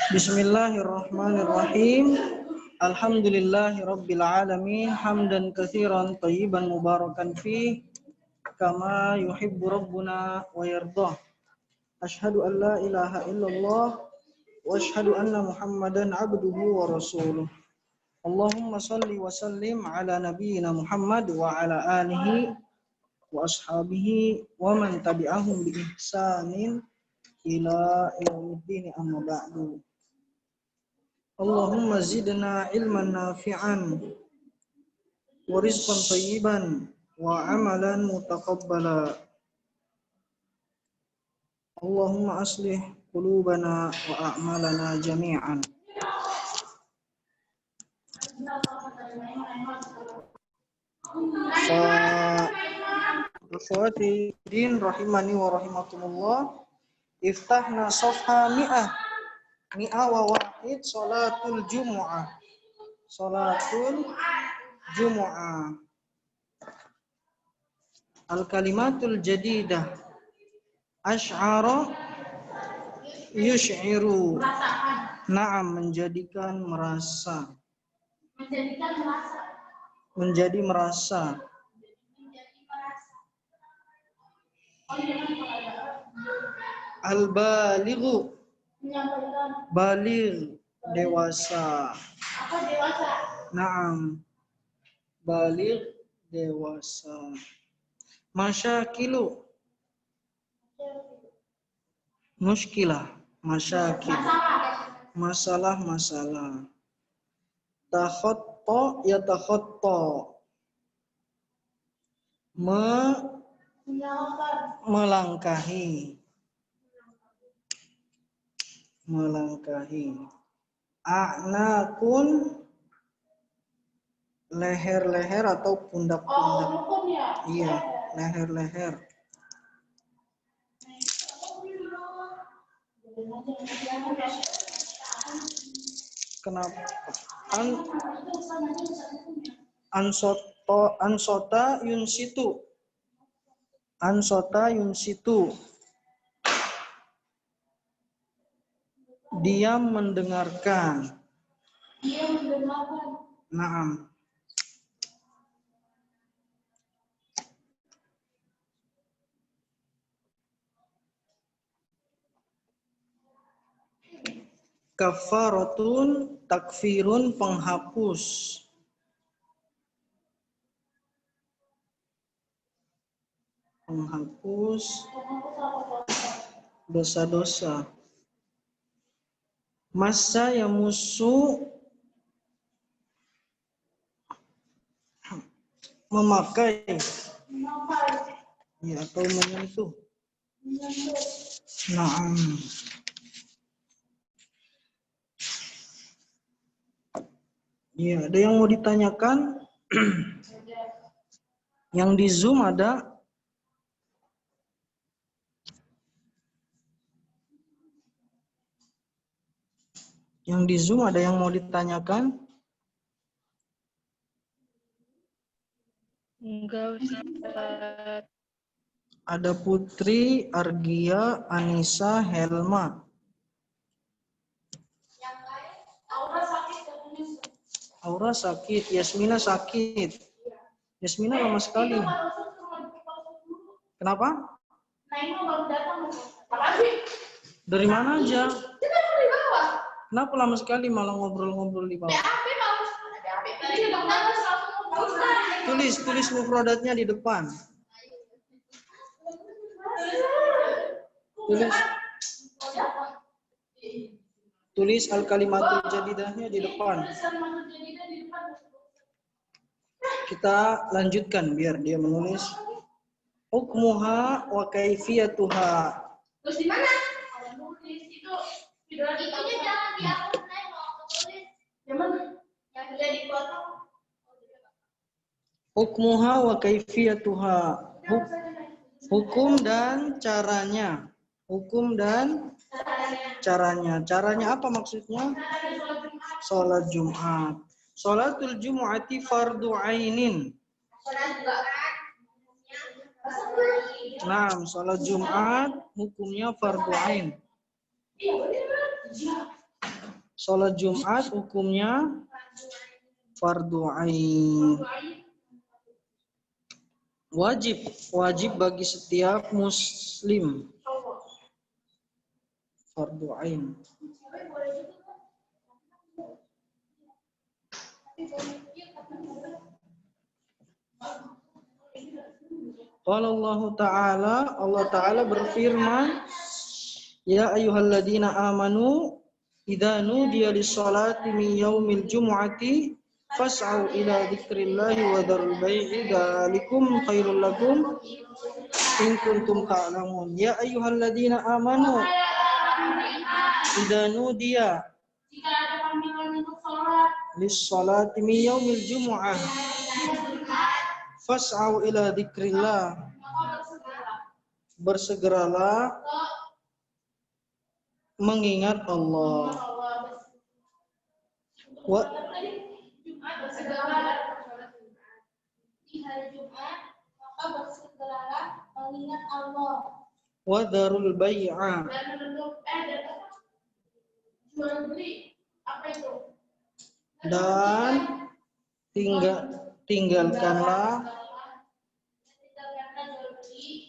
Bismillahirrahmanirrahim. Alhamdulillahi rabbil alamin. Hamdan katsiran thayyiban mubarakan fih kama yuhibbu rabbuna wa yardah. Asyhadu an la ilaha illallah wa asyhadu anna Muhammadan abduhu wa rasuluh. Allahumma salli wa sallim ala nabiyyina Muhammad wa ala alihi wa ashabihi wa man tabi'ahum bi ihsanin ila yaumiddin, amma ba'du. Allahumma zidna ilman nafi'an wa rizqan thayyiban wa amalan mutaqabbala. Allahumma aslih qulubana wa a'malana jami'an. Akhwati din rahimani wa rahimakumullah. Iftahna safha mi'ah wa wahid salatul jumu'ah. Salatul jumu'ah. Al-kalimatul jadidah. Asy'ara yush'iru. Na'am, menjadikan merasa. Menjadi merasa. Al-balighu. Baligh, dewasa. Apa dewasa? Naam. Baligh, dewasa. Masyakilu. Muskilah. Masyakil. Masalah. Takhatta yatakhatta. Melangkahi. A'nakun, leher-leher atau pundak-pundak. Iya, leher-leher. Kenapa? Ansota yunsitu. Diam mendengarkan. Naam. Kafaratun, takfirun, penghapus. Penghapus dosa-dosa. Massa yamusu, memakai. Ya, atau menyentuh. Naam. Ya, ada yang mau ditanyakan? Yang di Zoom ada? Yang di Zoom ada yang mau ditanyakan? Enggak, Ustaz. Ada Putri, Argia, Anissa, Helma. Aura sakit, Yasmina sakit. Yasmina lama sekali. Kenapa? Dari mana aja? Kenapa lama sekali malah ngobrol-ngobrol di bawah? Tulis mufradatnya di depan. Tulis al-kalimatul jadidahnya di depan. Kita lanjutkan biar dia menulis. Hukmuha wa kaifiyatuha. Terus di mana? Ada nulis itu. Itunya jangan dihapus, tulis. Yang mana? Yang sudah dipotong. Hukmuha wa kaifiyatuha. Hukum dan caranya. Caranya apa maksudnya? Salat Jumat. Salatul Jumu'ati fardu ainin. Nah, salat Jumat hukumnya fardu ain. Sholat Jumat hukumnya fardu ain. Wajib bagi setiap muslim. Fardu ain. Qala Allah Ta'ala berfirman, ya ayyuhalladzina amanu idza nudiya lis-salati min yaumil jumu'ati fas'au ila dzikrillahi wa dzarul bai'i dzalikum khairul lakum in kuntum ta'lamun. Ya ayyuhalladzina amanu idza nudiya jika ada panggilan untuk sholat lis-salati min yaumil jumu'ah fas'au ila dzikrillah, bersegeralah mengingat Allah. Di hari Jumat maka bersegeralah mengingat Allah. Wa dzarul bai'a, jual beli apa itu? dan tinggalkanlah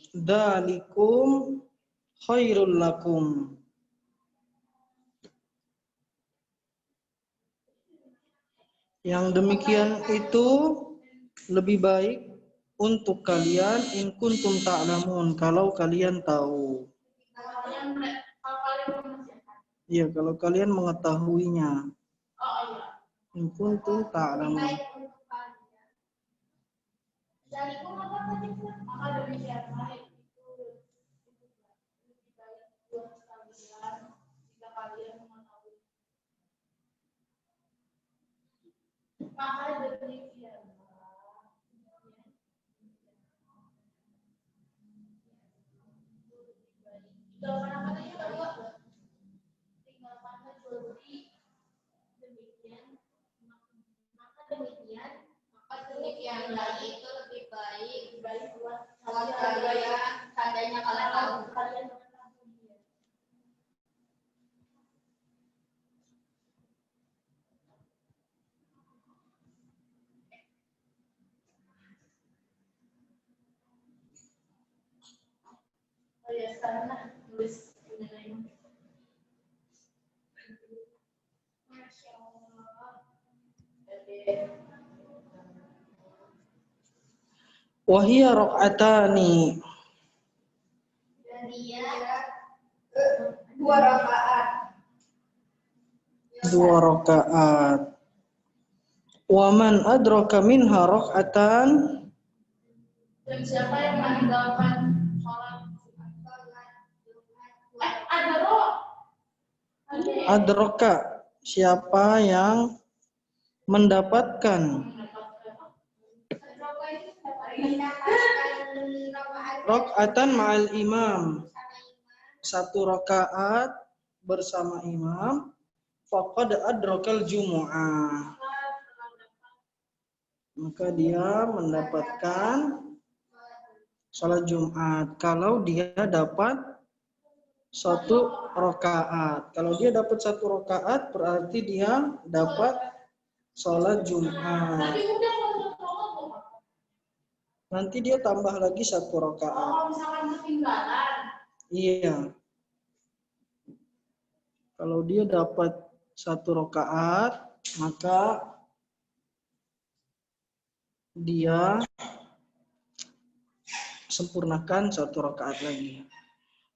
dzalikum khairul lakum, yang demikian itu lebih baik untuk kalian in kuntum ta'lamun, kalau kalian tahu. Iya, kalau kalian mengetahuinya. In kuntum ta'lamun. Demikian lagi itu lebih baik buat kalian seandainya kalian tahu. Wahia rakaatani, Dan dia 2 rakaat. 2 rakaat. Wa man adraka minha rakaatan, Dan siapa yang meninggalkan sholat adraka, siapa yang mendapatkan rakaatan ma'al imam, 1 rakaat bersama imam, faqad adrakal jumu'ah, maka dia mendapatkan salat Jumat. Kalau dia dapat 1 rakaat, kalau dia dapat 1 rakaat berarti dia dapat salat Jumat. Nanti dia tambah lagi 1 rakaat. Kalau misalkan ketinggalan. Iya. Kalau dia dapat 1 rakaat, maka dia sempurnakan 1 rakaat lagi.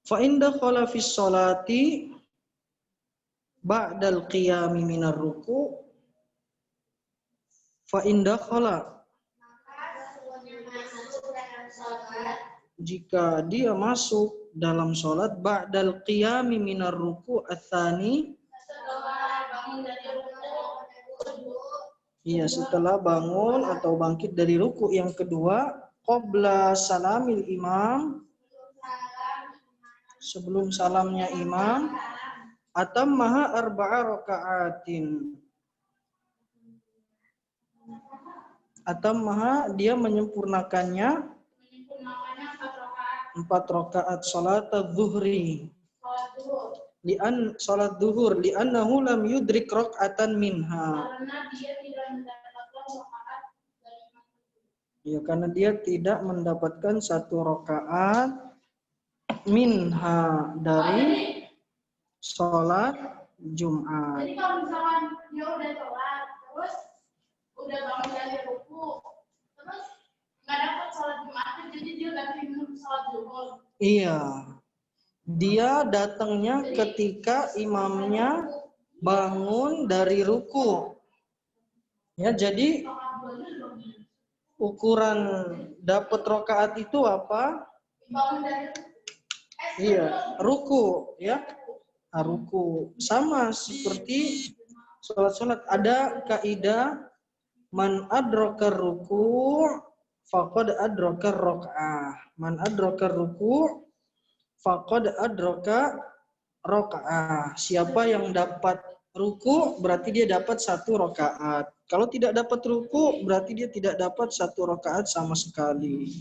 Fa inda khala fi sholati ba'dal qiyami minar ruku', fa inda khala, jika dia masuk dalam sholat ba'dal qiyami minar ruku' ats-tsani, iya, setelah bangun atau bangkit dari ruku' yang kedua, qabla salamil imam, sebelum salamnya imam, atammaha 4 raka'atin, atammaha, dia menyempurnakannya 4 rakaat salat adz-zuhri, Salat duhur li'annahu lam yudrik raq'atan minha. Karena dia tidak mendapatkan rakaat dari imam. Ya, karena dia tidak mendapatkan satu rakaat minha dari sholat Jumat. Jadi kalau misalkan dia udah sholat, terus udah bangun dari ruku, terus nggak dapat sholat Jumatnya, jadi dia ganti sholat zuhur. Iya, dia datangnya ketika imamnya bangun dari ruku. Ya, jadi ukuran dapat rakaat itu apa? Bangun dari Iya, ruku, ya. Ruku sama seperti sholat ada kaidah man adraka ruku faqad adraka rakaah. Man adraka ruku faqad adraka rakaah. Siapa yang dapat ruku berarti dia dapat satu rakaat. Kalau tidak dapat ruku berarti dia tidak dapat satu rakaat sama sekali.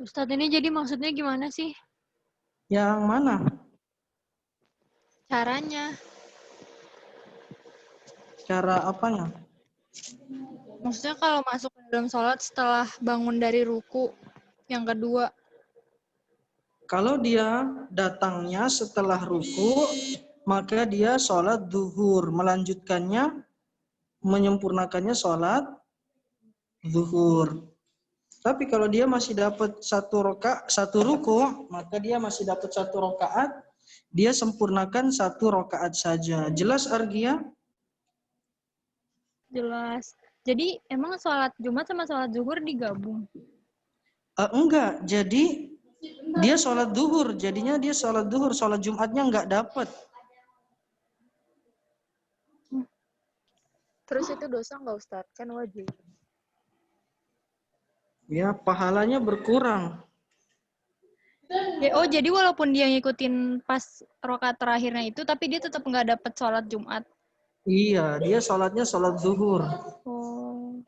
Ustadz, ini jadi maksudnya gimana sih Yang mana? caranya? Cara apanya? Maksudnya kalau masuk ke dalam sholat setelah bangun dari ruku yang kedua. Kalau dia datangnya setelah ruku, maka dia sholat duhur, melanjutkannya, menyempurnakannya sholat duhur. Tapi kalau dia masih dapat satu ruku, maka dia masih dapat satu rakaat, dia sempurnakan satu rakaat saja. Jelas Argia? Jelas. Jadi emang sholat Jumat sama sholat zuhur digabung? Enggak, jadi dia sholat duhur, jadinya dia sholat duhur, sholat Jumatnya enggak dapat. Terus itu dosa nggak Ustadz? Kan wajib. Ya, pahalanya berkurang. Ya, oh, jadi walaupun dia ngikutin pas rakaat terakhirnya itu, tapi dia tetap nggak dapat sholat Jumat. Iya, dia sholatnya sholat zuhur. Oh.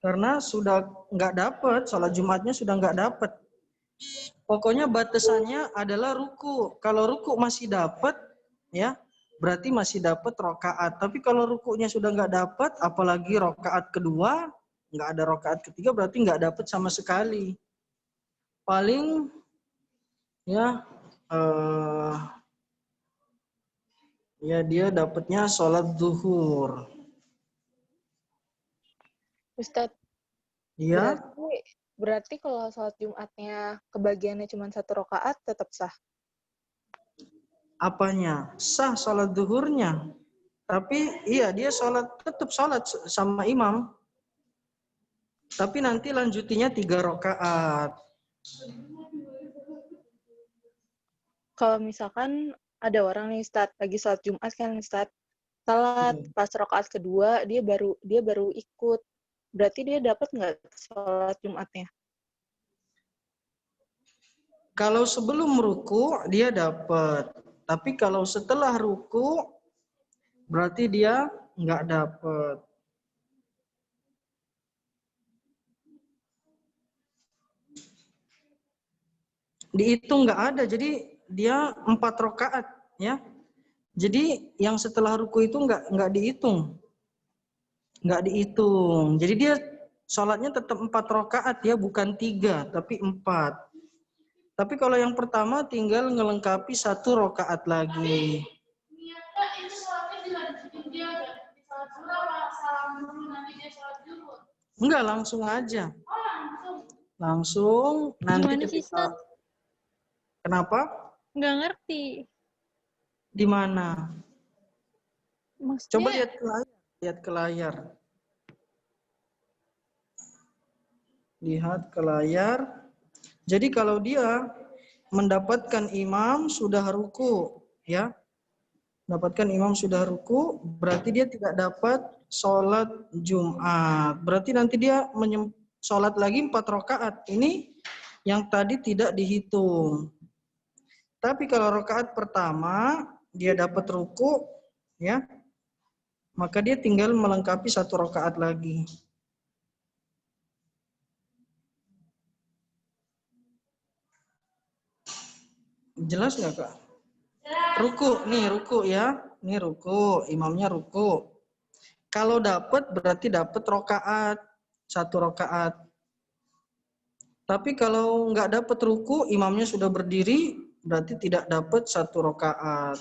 Karena sudah nggak dapat, sholat Jumatnya sudah nggak dapat. Pokoknya batasannya adalah ruku. Kalau ruku masih dapat, ya berarti masih dapat rokaat. Tapi kalau rukunya sudah nggak dapat, apalagi rokaat kedua, nggak ada rokaat ketiga, berarti nggak dapat sama sekali. Paling ya ya dia dapatnya sholat zuhur. Ustadz, Iya. berarti kalau sholat Jumatnya kebagiannya cuma satu rakaat tetap sah? Apanya? Sah sholat zuhurnya. Tapi iya dia tetap sholat sama imam. Tapi nanti lanjutinya 3 rakaat. Kalau misalkan ada orang nih Ustadz, lagi sholat Jumat kan Ustadz, salat pas rakaat kedua dia baru ikut. Berarti dia dapat nggak sholat Jumatnya? Kalau sebelum ruku dia dapat. Tapi kalau setelah ruku berarti dia nggak dapat. Dihitung nggak ada, jadi dia 4 rakaat ya. Jadi yang setelah ruku itu nggak dihitung. Nggak dihitung. Jadi dia sholatnya tetap 4 rakaat ya, bukan 3 tapi 4. Tapi kalau yang pertama tinggal ngelengkapi 1 rakaat lagi. Niatnya itu sholatnya dilanjutin dia di sholat zuhur apa salam dulu nanti dia sholat zuhur? Enggak, langsung aja. Oh langsung. Langsung nanti Gimana sih, ketika. Ustaz? Kenapa? Nggak ngerti. Di mana? Maksudnya, Coba lihat ke layar. Lihat ke layar. Lihat ke layar. Jadi kalau dia mendapatkan imam sudah ruku, ya. Mendapatkan imam sudah ruku, berarti dia tidak dapat sholat Jumat. Berarti nanti dia sholat lagi 4 rakaat. Ini yang tadi tidak dihitung. Tapi kalau rakaat pertama dia dapat ruku, ya. maka dia tinggal melengkapi 1 rakaat lagi. Jelas nggak Kak? Ruku, nih ruku ya. Nih ruku, imamnya ruku. Kalau dapat berarti dapat rakaat, 1 rakaat. Tapi kalau nggak dapat ruku, imamnya sudah berdiri, berarti tidak dapat 1 rakaat.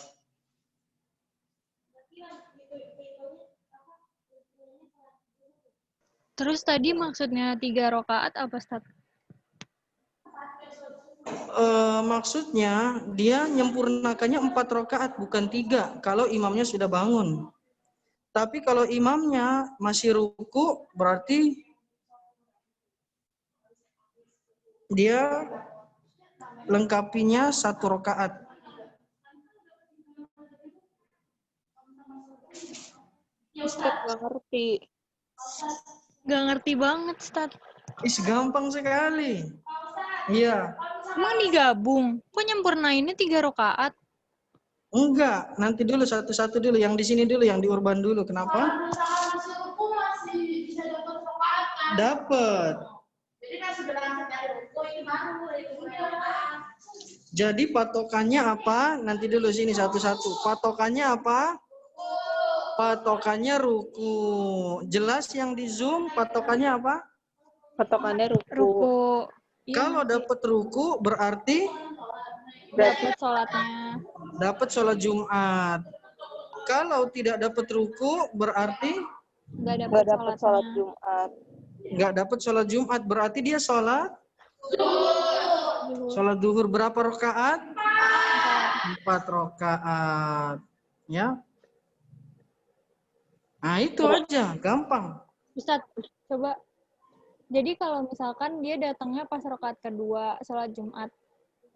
Terus tadi maksudnya 3 rakaat apa, Ustaz? Maksudnya dia menyempurnakannya 4 rakaat bukan 3 kalau imamnya sudah bangun. Tapi kalau imamnya masih ruku berarti dia lengkapinya 1 rakaat. Ustaz nggak ngerti. Gak ngerti banget, Ustaz. Gampang sekali. Iya. Emang digabung? Kok nyempurnainnya 3 rakaat? Enggak, nanti dulu satu-satu dulu. Yang di sini dulu, yang di Urban dulu. Kenapa? Masih ruku masih bisa dapat rakaat kan? Dapat. Jadi masih berangkat dari ruku ini baru itu rakaat. Jadi patokannya apa? Nanti dulu sini satu-satu. Patokannya apa? Patokannya ruku. Jelas yang di Zoom patokannya apa? Patokannya ruku. Ruku. Iya, Kalau dapat ruku berarti dapat sholatnya. dapat sholat Jumat. Kalau tidak dapat ruku berarti Gak Nggak dapat dapat sholat sholatnya. Jumat. nggak dapat sholat Jumat. Berarti dia sholat duhur berapa rakaat? 4 rakaat. Ya. Nah itu aja, gampang. Ustaz, coba. Jadi kalau misalkan dia datangnya pas rakaat kedua sholat Jumat,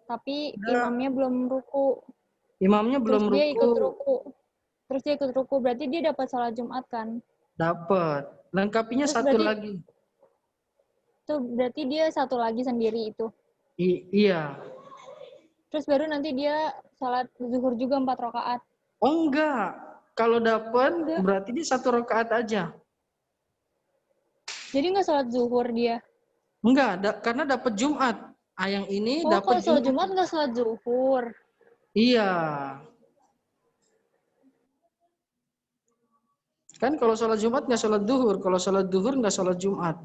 tapi imamnya belum ruku, Imamnya belum terus dia ikut ruku. ruku, terus dia ikut ruku, berarti dia dapat sholat Jumat kan? Dapat. Lengkapinya Terus 1 berarti- lagi. Tuh berarti dia 1 lagi sendiri itu. Iya. Terus baru nanti dia sholat zuhur juga 4 rakaat. Oh enggak. Kalau dapat berarti dia 1 rakaat aja. Jadi nggak sholat zuhur dia. Enggak, karena dapat Jumat. Yang ini Oh, dapat kalau sholat Jumat nggak sholat zuhur. Iya. Kan kalau sholat Jumat nggak sholat duhur. Kalau sholat duhur nggak sholat Jumat.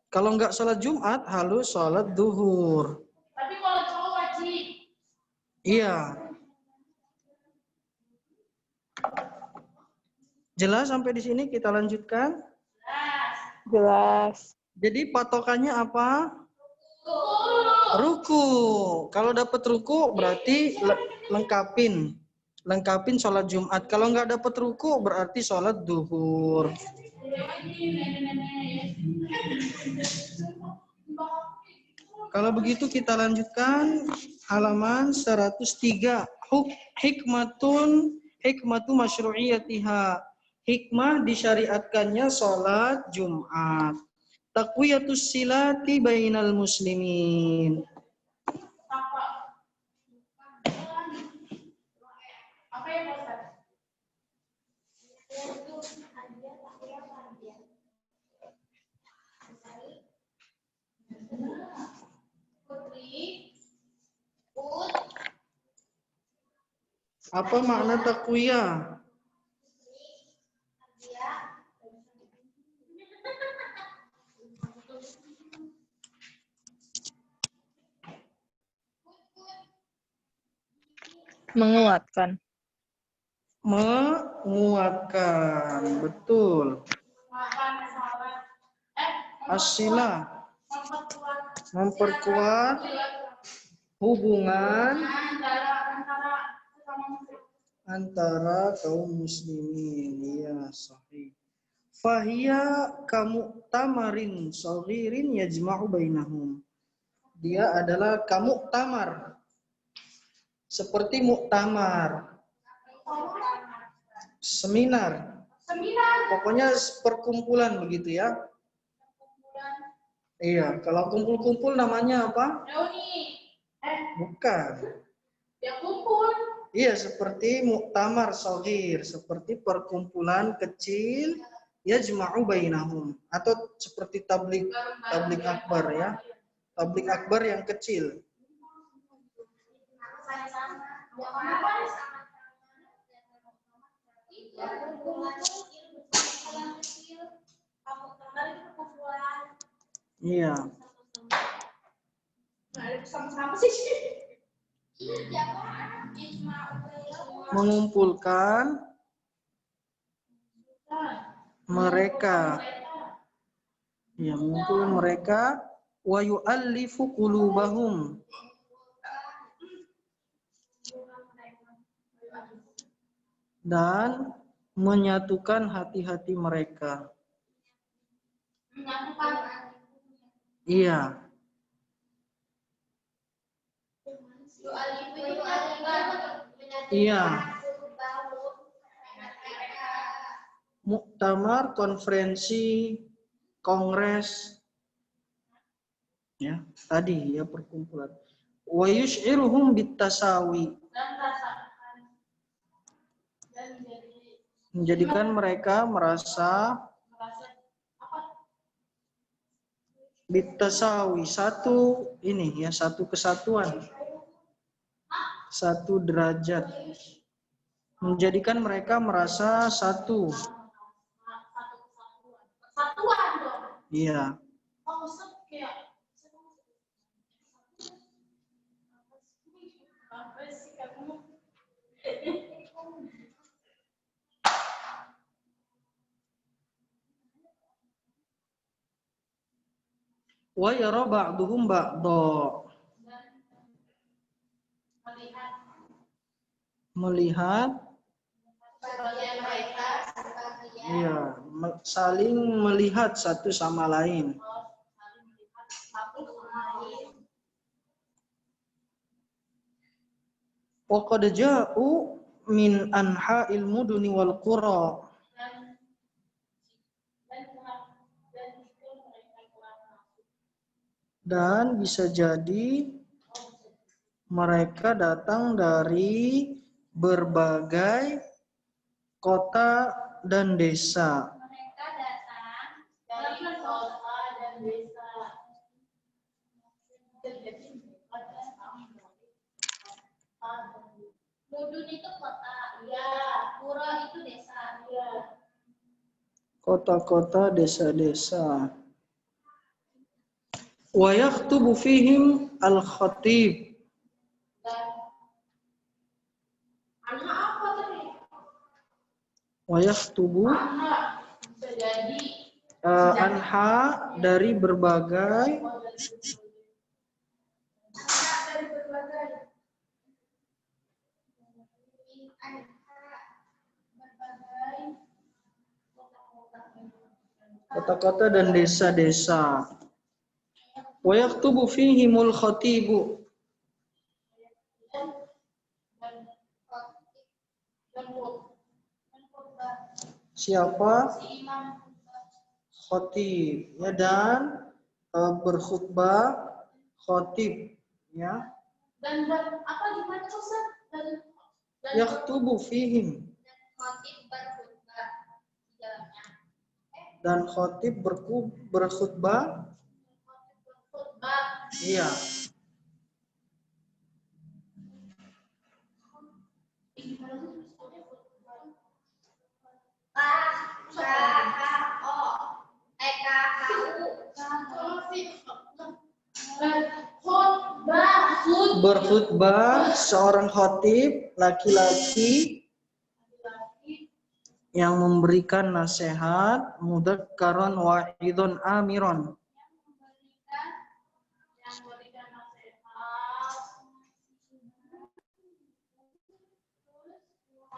Kalau nggak sholat Jumat, harus sholat duhur. Tapi kalau cowok wajib. Iya. Jelas sampai di sini kita lanjutkan. Jelas. Jadi patokannya apa? Ruku. Kalau dapat ruku berarti lengkapin sholat Jumat. Kalau nggak dapat ruku berarti sholat duhur. Kalau begitu kita lanjutkan halaman 103. Hikmatu masyru'iyatiha. Hikmah disyariatkannya sholat Jumat. Taqwiyatus silati bainal muslimin. Apa ya Ustaz? Apa makna taqwiyah? Menguatkan. Menguatkan, betul. As-silah, memperkuat hubungan antara kaum muslimin. Ya, sahih. Fahiya kamu'tamarin saghirin yajma'u bainahum. Dia adalah kamuktamar. Seperti muktamar. Seminar. Pokoknya perkumpulan begitu ya. Iya, kalau kumpul-kumpul namanya apa? Reuni. Bukan. Ya kumpul. Iya, seperti muktamar shaghir, seperti perkumpulan kecil yajma'u bainahum, atau seperti tablik akbar ya. Tablik akbar yang kecil. Iya. Mengumpulkan mereka. Ya, mengumpulkan mereka wa yu'allifu qulubahum. Dan menyatukan hati-hati mereka. Iya. Iya. Muktamar, konferensi, kongres, ya tadi ya perkumpulan. Wa yush'iruhum bitasawi. Menjadikan mereka merasa bitasawi, satu ini ya, satu kesatuan, satu derajat. Menjadikan mereka merasa satu. Iya. Wa yara ba'duhum ba'dha. Melihat iya, saling melihat satu sama lain. Wa qad ja'u min anha'il muduni wal qura. Dan bisa jadi mereka datang dari berbagai kota dan desa. Mereka datang dari kota dan desa. Mudun itu kota, ya. Pura itu desa, ya. Kota-kota, desa-desa. Wa yaktubu fihim al-khatib. Anha apa tadi? Wa yaktubu Anha bisa jadi anha dari berbagai dari berbagai kota-kota dan desa-desa. Wa yaktubu fihimul khatibu. Siapa? Khatib, ya, dan berkhutbah khatib, ya. Dan apa gimana Ustaz? Dan Yaktubu fihim. khatib berkhutbah di dalamnya. Dan khatib berkhutbah. Iya. Berkhutbah seorang khatib laki-laki yang memberikan nasihat, mudakkaran wa'idun amiron.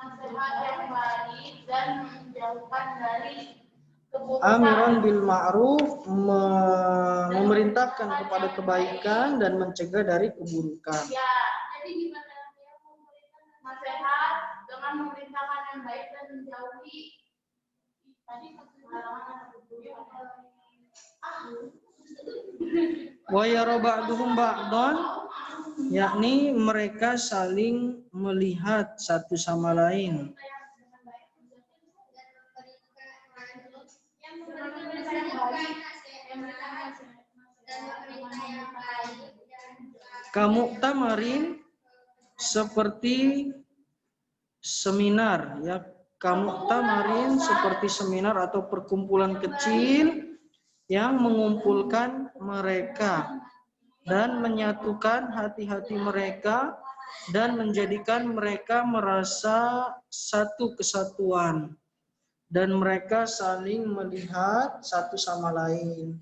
Nasihat yang baik dan menjauhkan dari keburukan. Amiron bil ma'ruf, memerintahkan kepada kebaikan dan mencegah dari keburukan. Ya, jadi gimana dia memberikan nasihat dengan memerintahkan yang baik dan menjauhi tadi Wa yara ba'duhum ba'dan. yakni mereka saling melihat satu sama lain. Kamu'tamarin seperti seminar, ya. Kamu'tamarin seperti seminar atau perkumpulan kecil yang mengumpulkan mereka dan menyatukan hati-hati mereka dan menjadikan mereka merasa satu kesatuan dan mereka saling melihat satu sama lain.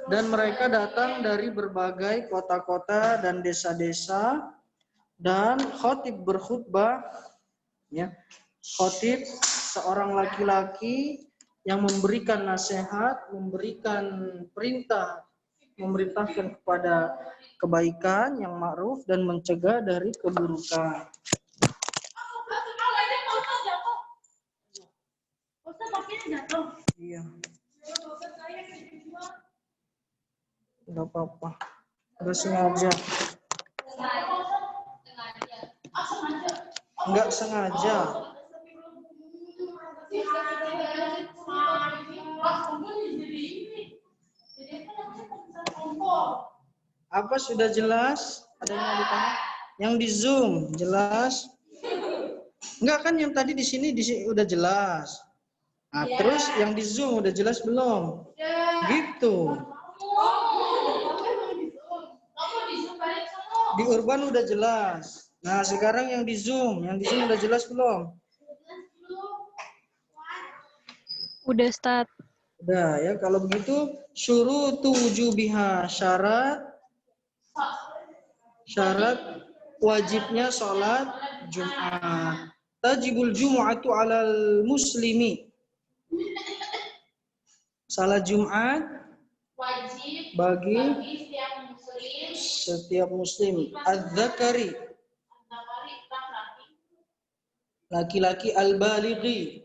Dan mereka datang dari berbagai kota-kota dan desa-desa dan khatib berkhutbah, ya. Khatib seorang laki-laki yang memberikan nasihat, memberikan perintah, memerintahkan kepada kebaikan yang ma'ruf dan mencegah dari keburukan. Iya. Enggak apa-apa. Enggak sengaja. Enggak sengaja. Apa sudah jelas? Ada yang mau ditanya? Yang di Zoom jelas? Enggak kan yang tadi di sini udah jelas. Nah, terus yang di Zoom udah jelas belum? Gitu. Di Urban udah jelas. Nah, sekarang yang di Zoom udah jelas belum? Udah, Ustaz. Udah ya, kalau begitu syurutu wujubiha, syarat wajibnya sholat Jumat. Tajibul jumu'atu 'alal muslimi. Salat Jumat wajib bagi setiap muslim. Az-zakari, laki-laki, al-balighi,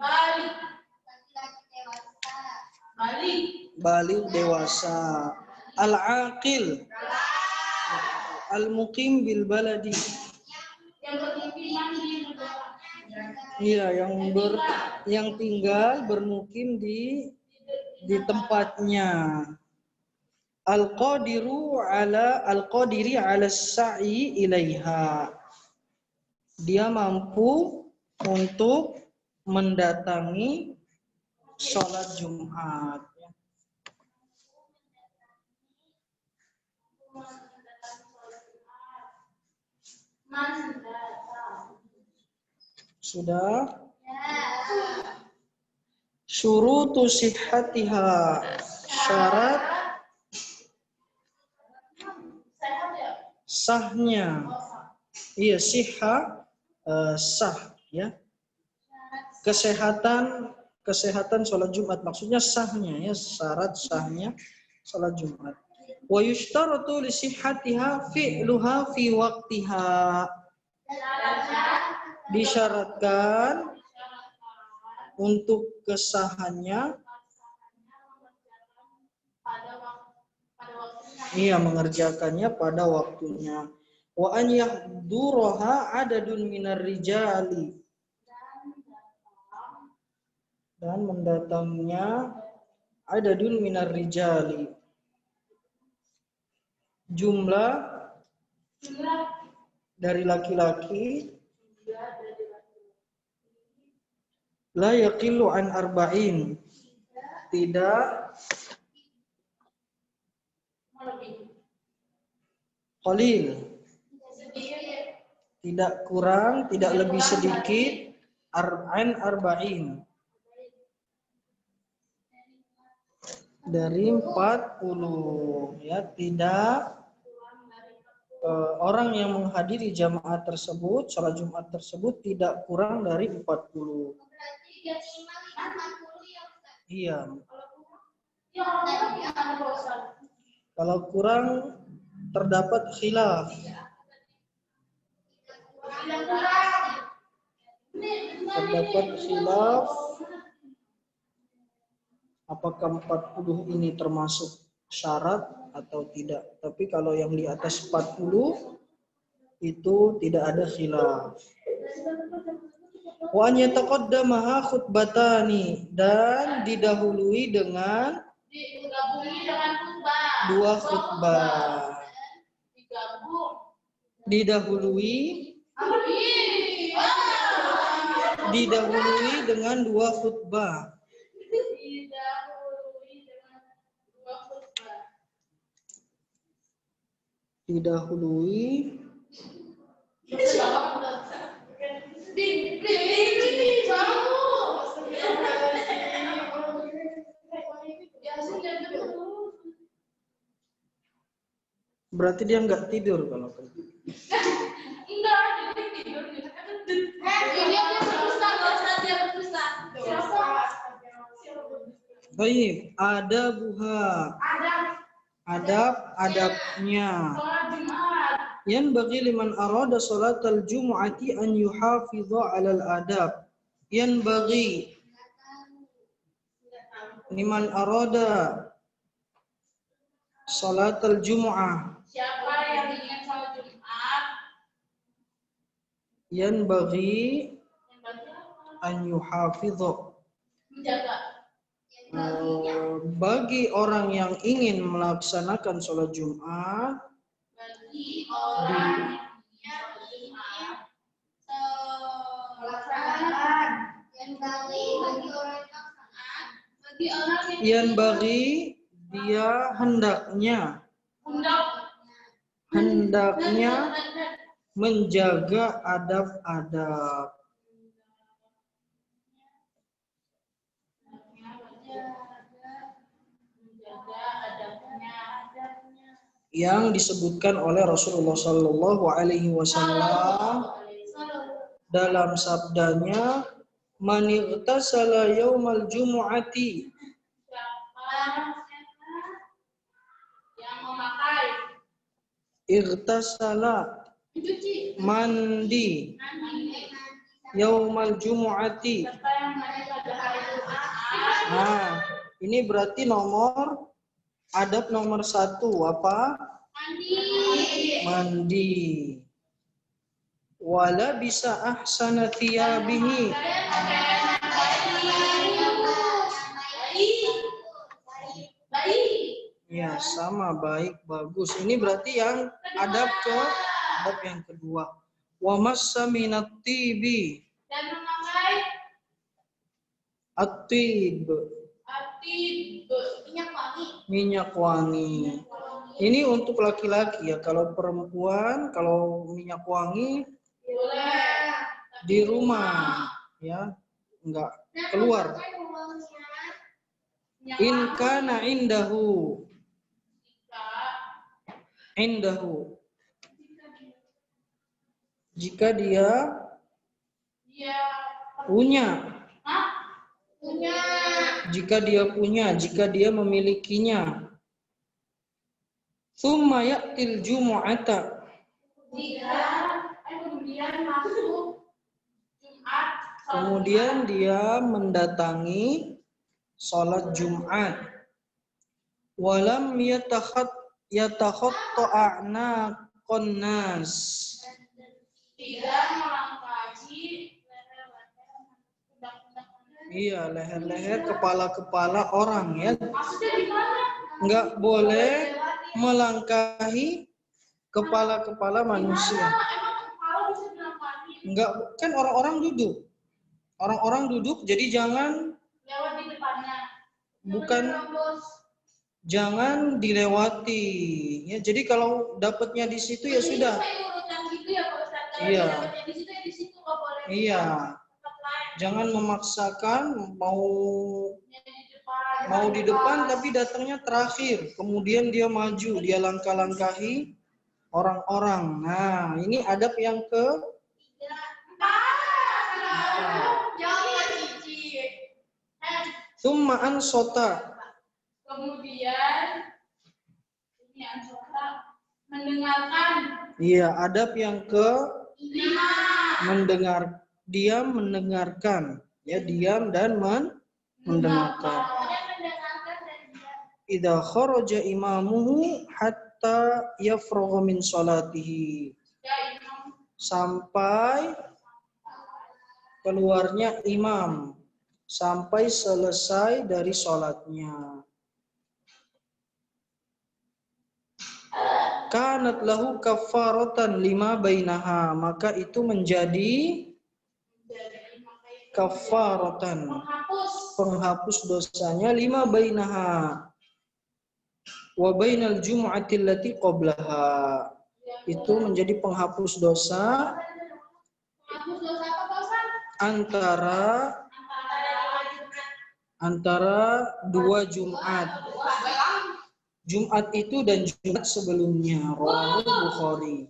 baligh dewasa, al-aqil, al-muqim bil baladi, iya, yang tinggal bermukim di tempatnya. Al-qadiri ala sa'i ilaiha. Dia mampu untuk mendatangi sholat Jumat. Sudah? Syurutu sihhatiha, syarat sahnya. Iya, sihha, sah, ya. Kesehatan sholat Jumat, maksudnya sahnya, ya, syarat sahnya sholat Jumat. Wa yushtaratu li sihhatiha fi'luha fi waqtiha. Disyaratkan untuk kesahannya, iya, mengerjakannya pada waktunya. Wa an yahduraha adadun minar rijali, dan mendatangnya adadun minar rijali, jumlah dari laki-laki, la yaqilu an arba'in, tidak qalil, tidak kurang, tidak lebih sedikit, an arba'in, dari 40, ya. Tidak orang yang menghadiri jamaah tersebut, sholat Jumat tersebut tidak kurang dari 40. Iya. Kalau kurang terdapat khilaf. Terdapat khilaf apakah 40 ini termasuk syarat atau tidak. Tapi kalau yang di atas 40 itu tidak ada khilaf. Wa an yataqaddamaha khutbatani, dan didahului dengan digabungi dengan khutbah. 2 khutbah. Digabung. Didahului dengan 2 khutbah. Didahului berarti dia nggak tidur kalau kayak gitu. Enggak, jadi tidur. Ini dia berdusta, nggak usah dia berdusta. Baik, adabuha. Adabnya. Sholat Jumat. Yan bagi liman arada salatal jumu'ati an yuhafidha 'alal adab. Yan bagi liman arada salatal jumu'ah. Siapa yang ingin sholat Jumat? Yan bagi an yuhafidha. Menjaga. Bagi orang yang ingin melaksanakan sholat Jumat, Bagi orang yang ingin melaksanakan. yan bagi dia hendaknya menjaga adab-adab. Yang disebutkan oleh Rasulullah Sallallahu Alaihi Wasallam dalam sabdanya, "Man igtasala yaumal jumu'ati." Yang memakai Igtasala, mandi, yaumal jumu'ati. siapa yang mandi pada hari Jumat? Nah, ini berarti adab nomor 1 apa? Mandi. Wala bisa ahsana thiyabihi. Ya, sama, baik, bagus. Ini berarti yang adab yang kedua. Wa massa minat tibi. Dan memakai At-tib, minyak wangi. Ini untuk laki-laki ya. Kalau perempuan, kalau minyak wangi boleh di rumah ya, enggak keluar. In kana indahu. Jika dia punya. Jika dia memilikinya. Tsumma ya'til jumu'ata. Kemudian dia mendatangi sholat Jumat. Walam yatakhatta'na qannas. Tidak melangkahi Iya, leher-leher, kepala-kepala orang ya. maksudnya gimana? Enggak boleh melangkahi kepala-kepala manusia. Emang kepala bisa dilangkahi? Enggak, kan orang-orang duduk. Orang-orang duduk, jadi jangan Lewat di depannya. jangan dilewati. Ya, jadi kalau dapatnya di situ ya sudah. Saya urutkan gitu ya Pak Ustaz. Kalau Iya. dapatnya di situ ya di situ nggak boleh. Iya. Tempat lain. Jangan memaksakan mau Yang di depan. tapi datangnya terakhir. Kemudian dia maju, dia langkah-langkahi orang-orang. Nah, ini adab yang Jangan cici. Tsumma ansota. Kemudian ini ansota mendengarkan. Iya, adab yang Lima. diam mendengarkan. Ya, diam dan mendengarkan. idza kharaja imamuhu hatta yafragha min salatihi. Sampai keluarnya imam, sampai selesai dari sholatnya. Kanat lahu kafaratan lima bainaha, maka itu menjadi kafaratan, penghapus dosanya lima bainaha wa bainal jum'ati allati qablaha, itu menjadi penghapus dosa antara dua Jumat. Jumat itu dan Jumat sebelumnya. Rawahu Bukhari.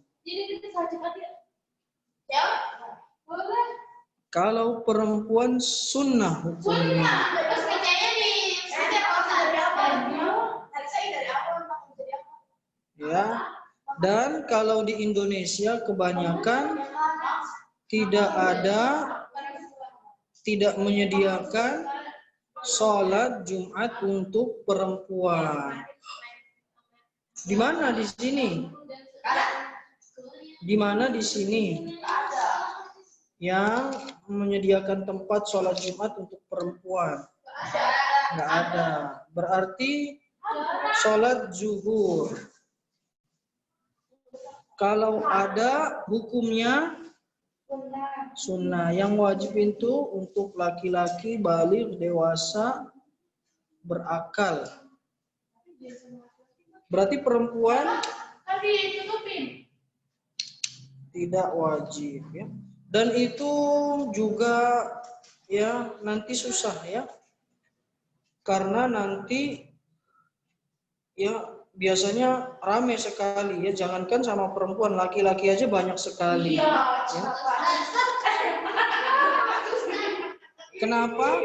Kalau perempuan sunnah hukumnya. Ya. Dan kalau di Indonesia kebanyakan tidak menyediakan sholat Jumat untuk perempuan. Di mana di sini? Di mana di sini yang menyediakan tempat sholat Jumat untuk perempuan? Nggak ada. Berarti sholat zuhur. Kalau ada hukumnya sunnah. Yang wajib itu untuk laki-laki baligh dewasa berakal. Berarti perempuan tidak wajib ya. Dan itu juga ya nanti susah ya. Karena nanti ya biasanya ramai sekali ya, jangankan sama perempuan, laki-laki aja banyak sekali. Ya. Kenapa?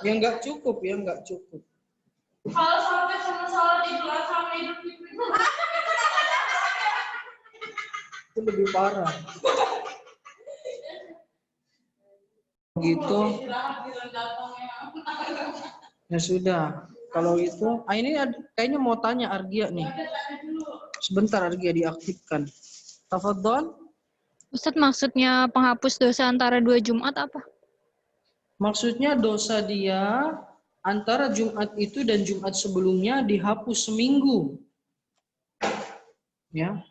Ya nggak cukup ya, nggak cukup. Kalau sampai sama salat Idul Adha sama Idul Fitri itu lebih parah. Gitu. Ya sudah. Kalau itu, ini kayaknya mau tanya Argia nih. Sebentar Argia diaktifkan. Tafadhol. Ustadz, maksudnya penghapus dosa antara dua Jumat apa? Maksudnya dosa dia antara Jumat itu dan Jumat sebelumnya dihapus seminggu. Ya.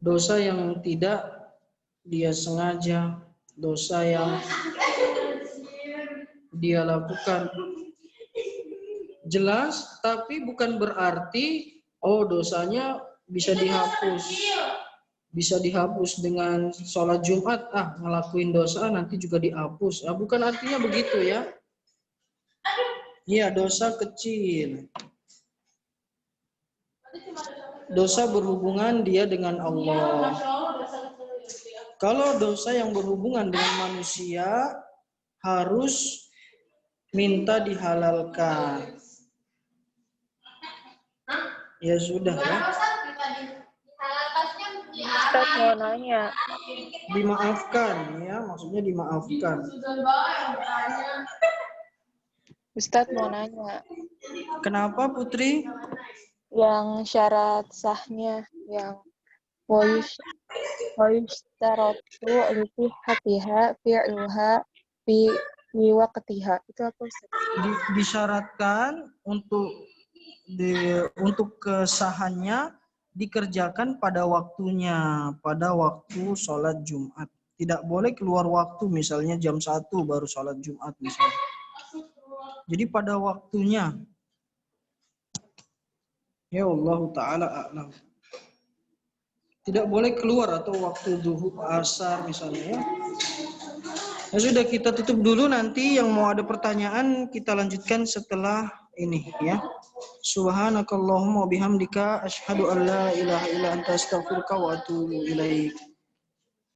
Dosa yang tidak dia sengaja, dosa yang dia lakukan. Jelas, tapi bukan berarti dosanya bisa dihapus. Bisa dihapus dengan sholat Jumat, ngelakuin dosa nanti juga dihapus. Bukan artinya begitu ya. Iya, dosa kecil. Dosa berhubungan dia dengan Allah. Kalau dosa yang berhubungan dengan manusia harus minta dihalalkan. Ya sudah ya. Ustaz mau nanya. Dimaafkan ya, maksudnya dimaafkan. Ustaz mau nanya. Kenapa Putri? Yang syarat sahnya yang wayushtaratu li hatiha fi'luha fi waqtiha. Itu apa Ustaz? Disyaratkan untuk kesahannya dikerjakan pada waktunya, pada waktu sholat Jumat. Tidak boleh keluar waktu, misalnya jam 1 baru sholat Jumat misalnya. Jadi pada waktunya. Ya Allah Ta'ala a'lam. Tidak boleh keluar atau waktu zuhur, asar misalnya ya. Ya sudah, kita tutup dulu, nanti yang mau ada pertanyaan kita lanjutkan setelah ini ya. Subhanakallahumma bihamdika asyhadu an la ilaha illa anta astaghfiruka wa atubu ilaik.